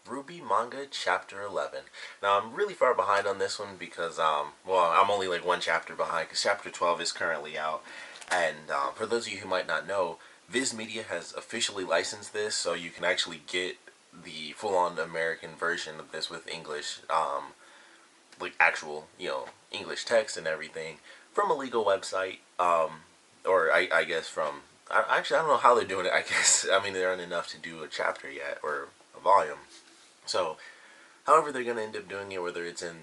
RWBY Manga Chapter 11. Now, I'm really far behind on this one because, well, I'm only like one chapter behind because Chapter 12 is currently out. And for those of you who might not know, Viz Media has officially licensed this, so you can actually get the full-on American version of this with English, like actual, English text and everything from a legal website, or I guess from, actually, I don't know how they're doing it, I guess. I mean, they aren't enough to do a chapter yet, or a volume. So, however they're going to end up doing it, whether it's in,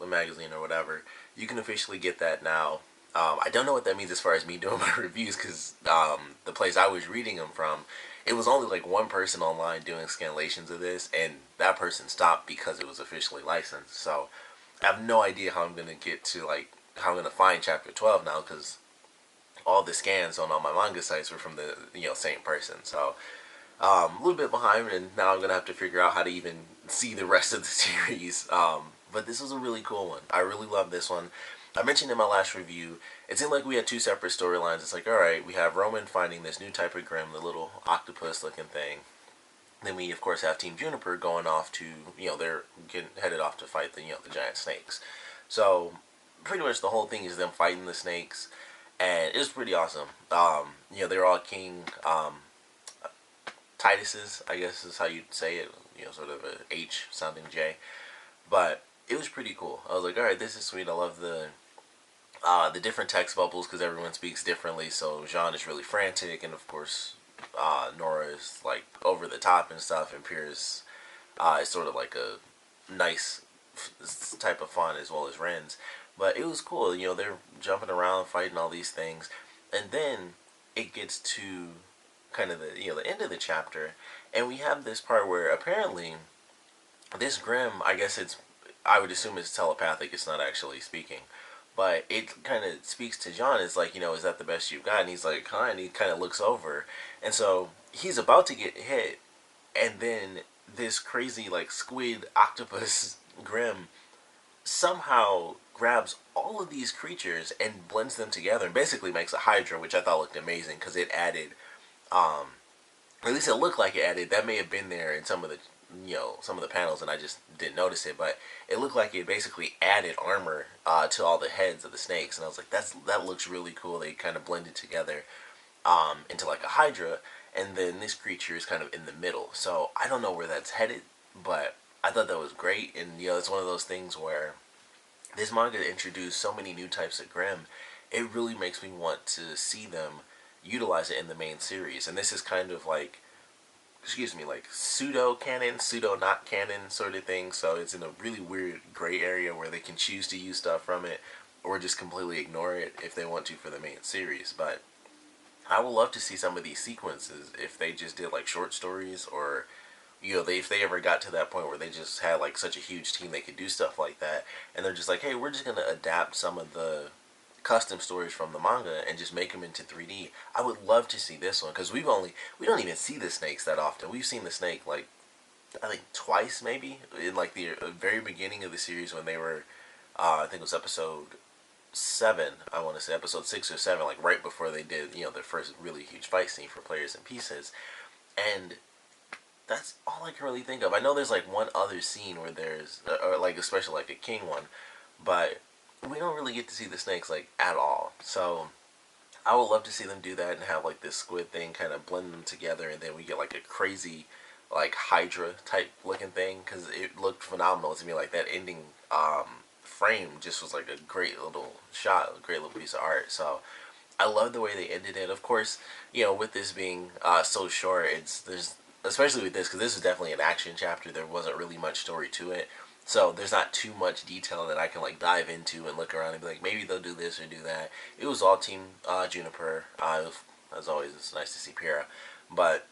a magazine or whatever, you can officially get that now. I don't know what that means as far as me doing my reviews, because the place I was reading them from, it was only like one person online doing scanlations of this, and that person stopped because it was officially licensed. So, I have no idea how I'm going to get to, like, how I'm going to find Chapter 12 now, because all the scans on all my manga sites were from the, same person. So, a little bit behind, and now I'm gonna have to figure out how to even see the rest of the series. But this was a really cool one. I really love this one. I mentioned in my last review, it seemed like we had two separate storylines. It's like, alright, we have Roman finding this new type of Grimm, the little octopus looking thing. Then we, of course, have Team Juniper going off to, they're headed off to fight the giant snakes. So, pretty much the whole thing is them fighting the snakes, and it was pretty awesome. They're all King, Tituses, I guess is how you'd say it, sort of a H sounding J. But it was pretty cool. I was like, alright, this is sweet. I love the different text bubbles because everyone speaks differently. So Jean is really frantic, and of course, Nora is like over the top and stuff, and Piers is sort of like a nice type of fun as well as Ren's. But it was cool. They're jumping around, fighting all these things, and then it gets to kind of the end of the chapter, and we have this part where apparently this Grimm, I would assume it's telepathic, it's not actually speaking, but it kind of speaks to John. It's like, is that the best you've got? And he's like, huh? And he kind of looks over, and so he's about to get hit, and then this crazy like squid octopus Grimm somehow grabs all of these creatures and blends them together and basically makes a Hydra, which I thought looked amazing because it added, at least it looked like it added. That may have been there in some of the panels, and I just didn't notice it. But it looked like it basically added armor to all the heads of the snakes, and I was like, that looks really cool. They kind of blended together into like a Hydra, and then this creature is kind of in the middle. So I don't know where that's headed, but I thought that was great. And it's one of those things where this manga introduced so many new types of Grimm. It really makes me want to see them utilize it in the main series. And this is kind of like, like pseudo canon, pseudo not canon sort of thing. So it's in a really weird gray area where they can choose to use stuff from it or just completely ignore it if they want to for the main series. But I would love to see some of these sequences if they just did like short stories, or if they ever got to that point where they just had like such a huge team they could do stuff like that, and they're just like, hey, we're just gonna adapt some of the custom stories from the manga and just make them into 3D. I would love to see this one because we don't even see the snakes that often. We've seen the snake like I think twice maybe in like the very beginning of the series when they were I think it was episode 7, I want to say episode 6 or 7, like right before they did their first really huge fight scene for Players and Pieces. And that's all I can really think of. I know there's like one other scene where there's or like especially like a king one, but we don't really get to see the snakes like at all. So I would love to see them do that and have like this squid thing kind of blend them together, and then we get like a crazy like Hydra type looking thing because it looked phenomenal to me. Like that ending frame just was like a great little shot, a great little piece of art. So I love the way they ended it. Of course, with this being so short, there's especially with this because this is definitely an action chapter. There wasn't really much story to it. So there's not too much detail that I can like dive into and look around and be like, maybe they'll do this or do that. It was all Team Juniper. As always, it's nice to see Pyrrha. But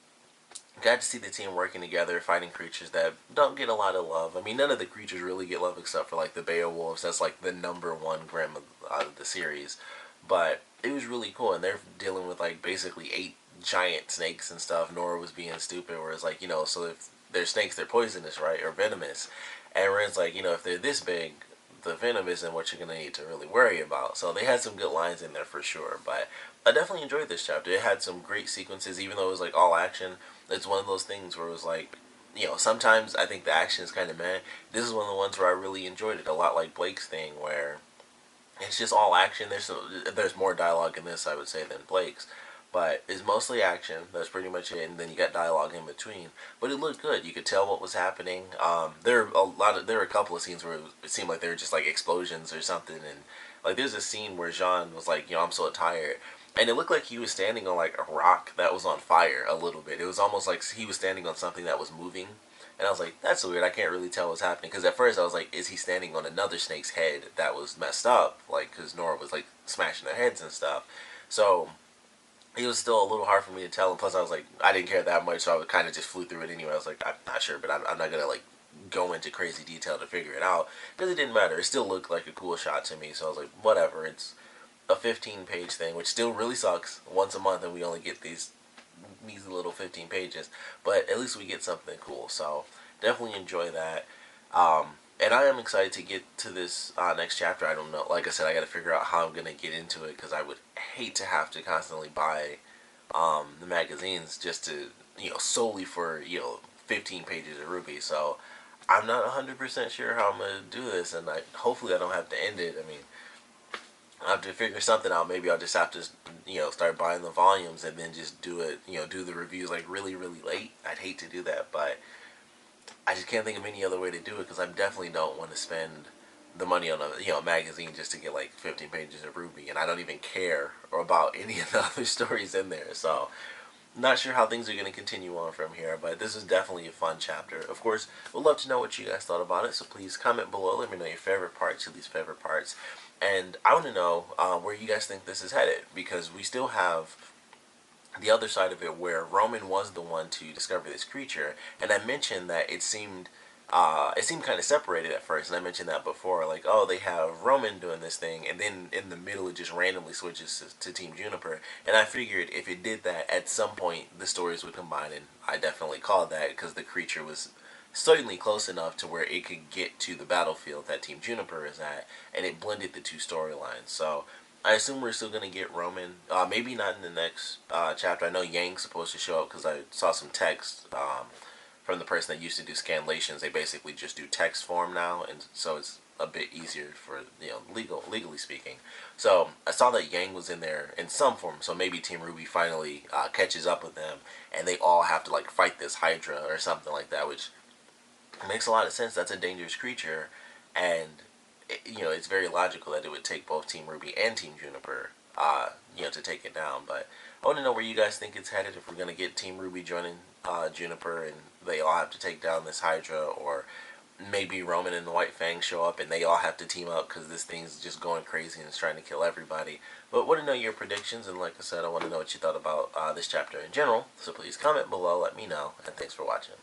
got to see the team working together, fighting creatures that don't get a lot of love. I mean, none of the creatures really get love except for like the Beowulfs. That's like the #1 Grimm of the series. But it was really cool, and they're dealing with like basically 8 giant snakes and stuff. Nora was being stupid, whereas like, so if they're snakes, they're poisonous, right? Or venomous. And Ren's like, if they're this big, the venom isn't what you're going to need to really worry about. So they had some good lines in there for sure. But I definitely enjoyed this chapter. It had some great sequences, even though it was like all action. It's one of those things where it was like, sometimes I think the action is kind of meh. This is one of the ones where I really enjoyed it, a lot like Blake's thing, where it's just all action. There's more dialogue in this, I would say, than Blake's, but it's mostly action. That's pretty much it, and then you got dialogue in between. But it looked good. You could tell what was happening. There were a couple of scenes where it seemed like they were just like explosions or something, and like there's a scene where Jean was like, I'm so tired. And it looked like he was standing on like a rock that was on fire a little bit. It was almost like he was standing on something that was moving. And I was like, that's weird. I can't really tell what's happening. Because at first I was like, is he standing on another snake's head that was messed up? Like, because Nora was like smashing their heads and stuff. So it was still a little hard for me to tell. And plus I was like, I didn't care that much. So I kind of just flew through it anyway. I was like, I'm not sure. But I'm not going to like go into crazy detail to figure it out. Because it didn't matter. It still looked like a cool shot to me. So I was like, whatever. It's a 15-page thing, which still really sucks. Once a month and we only get these measly little 15 pages, but at least we get something cool, so definitely enjoy that. And I am excited to get to this next chapter. I don't know, like I said, I got to figure out how I'm going to get into it, because I would hate to have to constantly buy the magazines just to, solely for, 15 pages of RWBY, so I'm not 100% sure how I'm going to do this, and hopefully I don't have to end it. I mean, I have to figure something out. Maybe I'll just have to, start buying the volumes and then just do it, do the reviews like really, really late. I'd hate to do that, but I just can't think of any other way to do it, because I definitely don't want to spend the money on a magazine just to get like 15 pages of RWBY, and I don't even care about any of the other stories in there. So not sure how things are going to continue on from here, but this is definitely a fun chapter. Of course, we'd love to know what you guys thought about it, so please comment below. Let me know your favorite parts, your least favorite parts. And I want to know where you guys think this is headed, because we still have the other side of it where Roman was the one to discover this creature, and I mentioned that it seemed kind of separated at first, and I mentioned that before, like, oh, they have Roman doing this thing, and then in the middle it just randomly switches to Team Juniper, and I figured if it did that, at some point the stories would combine, and I definitely called that, because the creature was certainly close enough to where it could get to the battlefield that Team Juniper is at, and it blended the two storylines. So I assume we're still going to get Roman. Maybe not in the next chapter. I know Yang's supposed to show up, because I saw some text from the person that used to do scanlations. They basically just do text form now, and so it's a bit easier for, legally speaking. So I saw that Yang was in there in some form, so maybe Team RWBY finally catches up with them, and they all have to like fight this Hydra or something like that, which makes a lot of sense. That's a dangerous creature, and it's very logical that it would take both Team RWBY and Team Juniper, to take it down. But I want to know where you guys think it's headed. If we're gonna get Team RWBY joining Juniper, and they all have to take down this Hydra, or maybe Roman and the White Fang show up and they all have to team up because this thing's just going crazy and it's trying to kill everybody. But I want to know your predictions, and like I said, I want to know what you thought about this chapter in general. So please comment below, let me know, and thanks for watching.